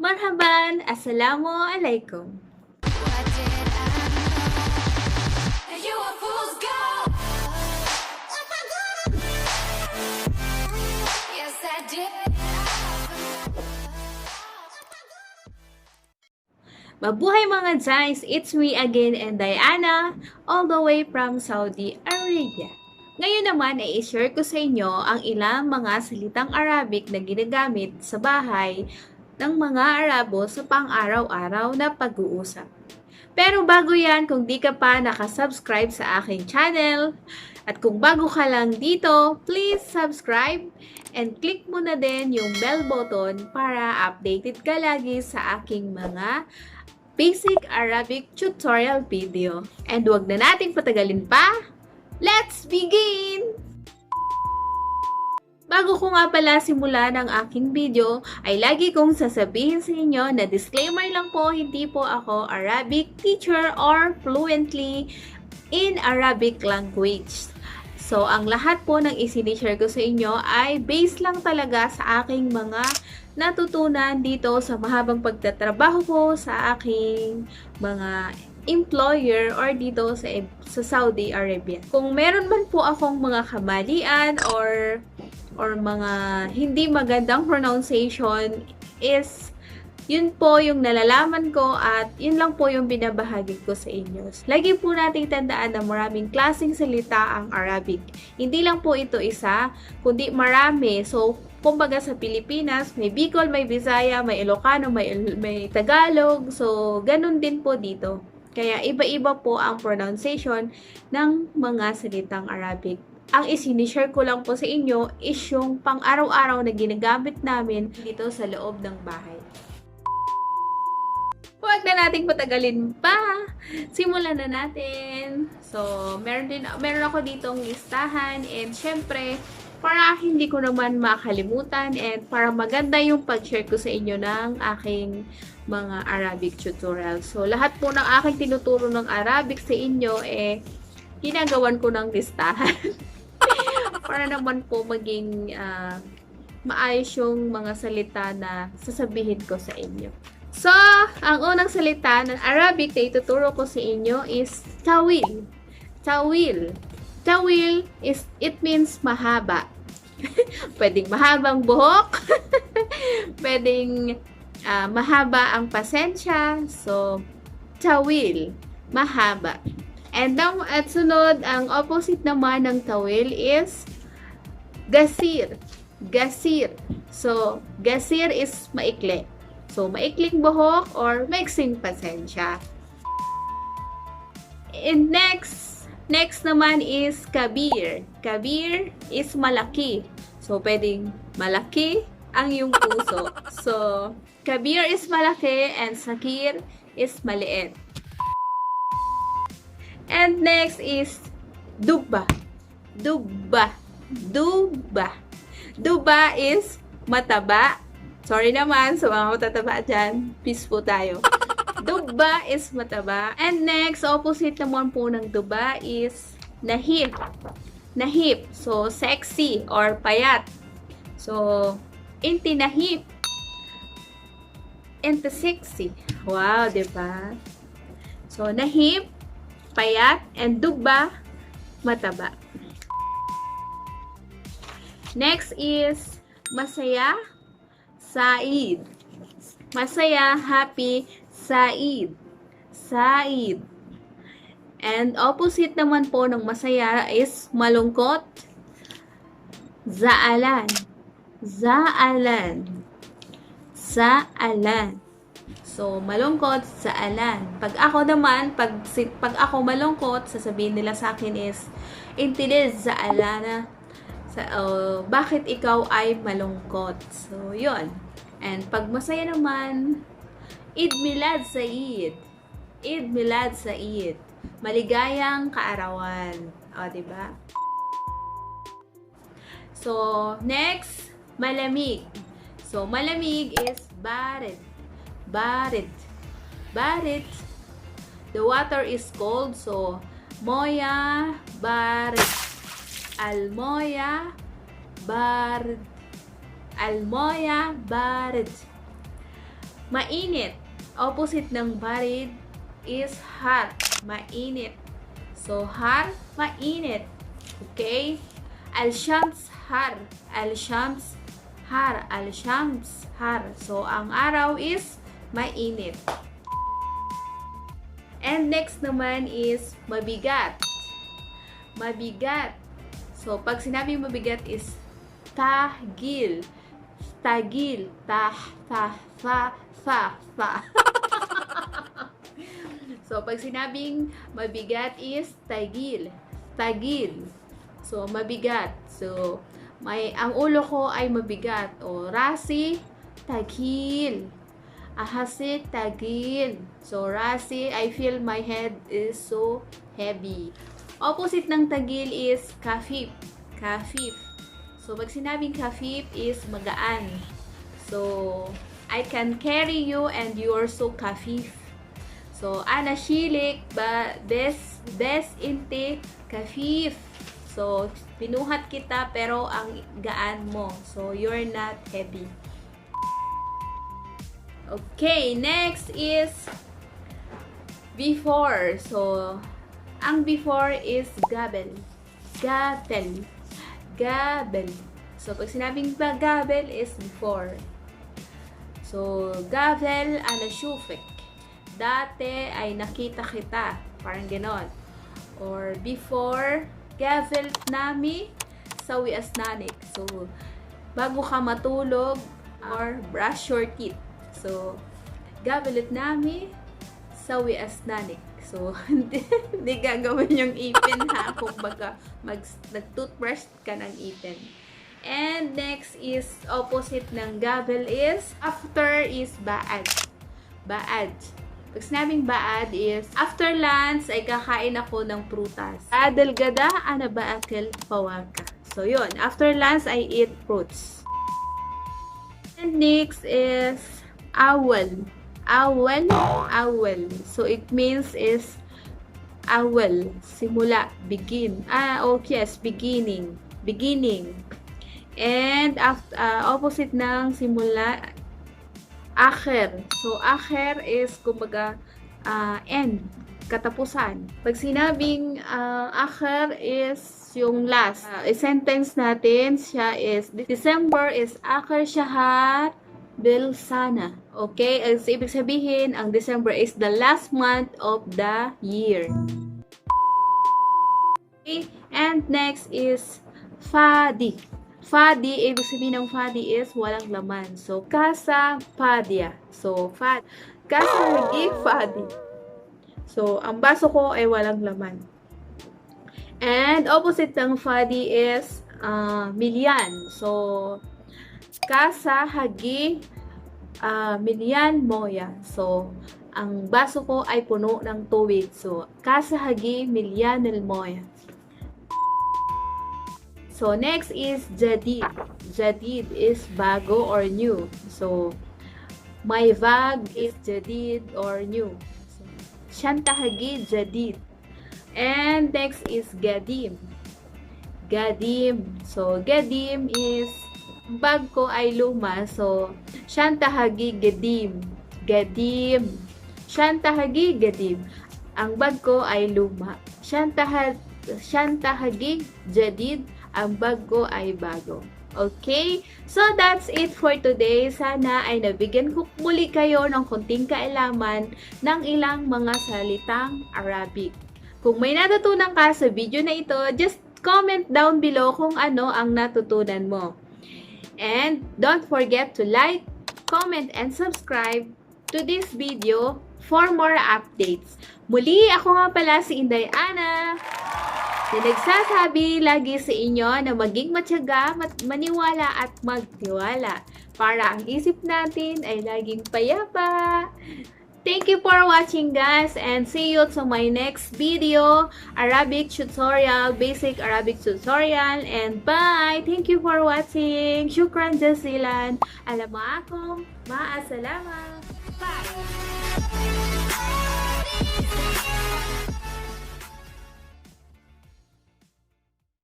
Marhaban, Assalamualaikum. Mabuhay mga daiz, it's me again, Inday Ana, all the way from Saudi Arabia. Ngayon naman ay i-share ko sa inyo ang ilang mga salitang Arabic na ginagamit sa bahay ng mga Arabo sa pang-araw-araw na pag-uusap. Pero bago yan, kung di ka pa nakasubscribe sa aking channel, at kung bago ka lang dito, please subscribe and click mo na din yung bell button para updated ka lagi sa aking mga Basic Arabic tutorial video. And wag na nating patagalin pa, let's begin! Bago ko nga pala simulan ang aking video, ay lagi kong sasabihin sa inyo na disclaimer lang po, hindi po ako Arabic teacher or fluently in Arabic language. So, ang lahat po ng isinishare ko sa inyo ay based lang talaga sa aking mga natutunan dito sa mahabang pagtatrabaho ko sa aking mga employer or dito sa Saudi Arabia. Kung meron man po akong mga kamalian or mga hindi magandang pronunciation is yun po yung nalalaman ko at yun lang po yung binabahagi ko sa inyo. Lagi po nating tandaan na maraming klaseng salita ang Arabic. Hindi lang po ito isa, kundi marami. So, kumbaga sa Pilipinas, may Bicol, may Bisaya, may Ilocano, may Tagalog. So, ganun din po dito. Kaya iba-iba po ang pronunciation ng mga salitang Arabic. Ang isinishare ko lang po sa inyo is yung pang-araw-araw na ginagamit namin dito sa loob ng bahay. Huwag na nating patagalin pa. Simulan na natin. So, meron ako ditong listahan and syempre, para hindi ko naman makalimutan and para maganda yung pag-share ko sa inyo ng aking mga Arabic tutorial. So, lahat po ng aking tinuturo ng Arabic sa inyo ginagawan ko ng listahan. Para naman po maging maayos yung mga salita na sasabihin ko sa inyo. So, ang unang salita ng Arabic na ituturo ko sa inyo is tawil. Tawil. Tawil is, it means mahaba. Pwedeng mahabang buhok. Pwedeng mahaba ang pasensya. So, tawil. Mahaba. And at sunod, ang opposite naman ng tawil is gasir. Gasir. So, gasir is maikli. So, maikling buhok or maiksing pasensya. And next naman is kabir. Kabir is malaki. So, pwedeng malaki ang iyong puso. So, kabir is malaki and sakir is maliit. And next is dubba. Dubba. Dubba. Dubba is mataba. Sorry naman sa mga matataba dyan. Peace po tayo. Dubba is mataba. And next, opposite naman po ng dubba is nahip. Nahip. So, sexy or payat. So, inti nahip. Inti sexy. Wow, diba? So, nahip, payat, and dubba, mataba. Next is masaya, Said. Masaya, happy, Said. Said. And opposite naman po ng masaya is malungkot, Zaalan. Zaalan. Zaalan. So, malungkot, Zaalan. Pag ako naman, pag ako malungkot, sasabihin nila sa akin is, Intilis, Zaalana. Bakit ikaw ay malungkot? So, yun. And pag masaya naman, Eid Milad Said. Eid Milad Said. Maligayang kaarawan. O, diba? So, next, malamig. So, malamig is barid. Barid. Barid. The water is cold. So, moya barid. Almoya barid. Almoya barid. Mainit. Opposite ng barid is hot. Mainit. So, har, mainit. Okay? Al-shams, har. Al-shams, har. Al-shams, har. So, ang araw is mainit. And next naman is mabigat. Mabigat. So, pag sinabing mabigat is tahgil. Tagil. Tah, tah, fa, fa, fa. So, pag sinabing mabigat is tagil. Tagil. So, mabigat. So, ang ulo ko ay mabigat. O, rasi, tagil. Ahasi, tagil. So, rasi, I feel my head is so heavy. Opposite ng tagil is kafif. Kafif. So, pag sinabing kafif is magaan. So, I can carry you and you are so kafif. So, ana shilik ba bes inte kafif. So, pinuhat kita pero ang gaan mo. So, you're not heavy. Okay, next is before. So, ang before is gabel. Gabel. Gabel. So, pag sinabing gabel is before. So, gabel ana shufik. Dati ay nakita kita. Parang ganon. Or before, gabel nami sawi asnanik. So, bago ka matulog or brush your teeth. So, gabelit nami sawi asnanik. So, hindi gagawin yung ipin ha kung baga nag-toothbrush ka ng ipin. And next is opposite ng gabel is after is baad. Baad. Pag sinabing baad is after lunch ay kakain ako ng prutas. Adal gada ana baakil pawaka. So, yun. After lunch I eat fruits. And next is awal. Awal, awal. So, it means is awal. Simula. Begin. Okay, yes. Beginning. Beginning. And after, opposite ng simula, akhir. So, akhir is kumbaga end. Katapusan. Pag sinabing akhir is yung last. I-sentence natin siya is December is akhir shahar bil sana. Okay? As ibig sabihin, ang December is the last month of the year. Okay? And next is fadi. Fadi, ibig sabihin ng fadi is walang laman. So, kasa padya. So, kasa lagi fadi. So, ang baso ko ay walang laman. And opposite ng fadi is milyan. So, kasa hagi milyan moya. So, ang baso ko ay puno ng tubig. So, kasa hagi milyan el moya. So, next is jadid. Jadid is bago or new. So, my bag is jadid or new. So, shanta hagi jadid. And next is gadim. Gadim. So, gadim is bag ko ay luma. So, shantahagi gadim. Gadim. Shantahagi gadim. Ang bag ko ay luma. Shantahagi jadid. Ang bag ko ay bago. Okay? So, that's it for today. Sana ay nabigyan ko muli kayo ng konting kaalaman ng ilang mga salitang Arabic. Kung may natutunan ka sa video na ito, just comment down below kung ano ang natutunan mo. And don't forget to like, comment, and subscribe to this video for more updates. Muli, ako nga pala si Inday Ana, na nagsasabi lagi sa inyo na maging matyaga, maniwala at magtiwala para ang isip natin ay laging payapa. Thank you for watching, guys, and see you to my next video, Arabic tutorial, basic Arabic tutorial, and bye! Thank you for watching. Shukran jazilan. Alaikum. Ma'asalamat. Bye!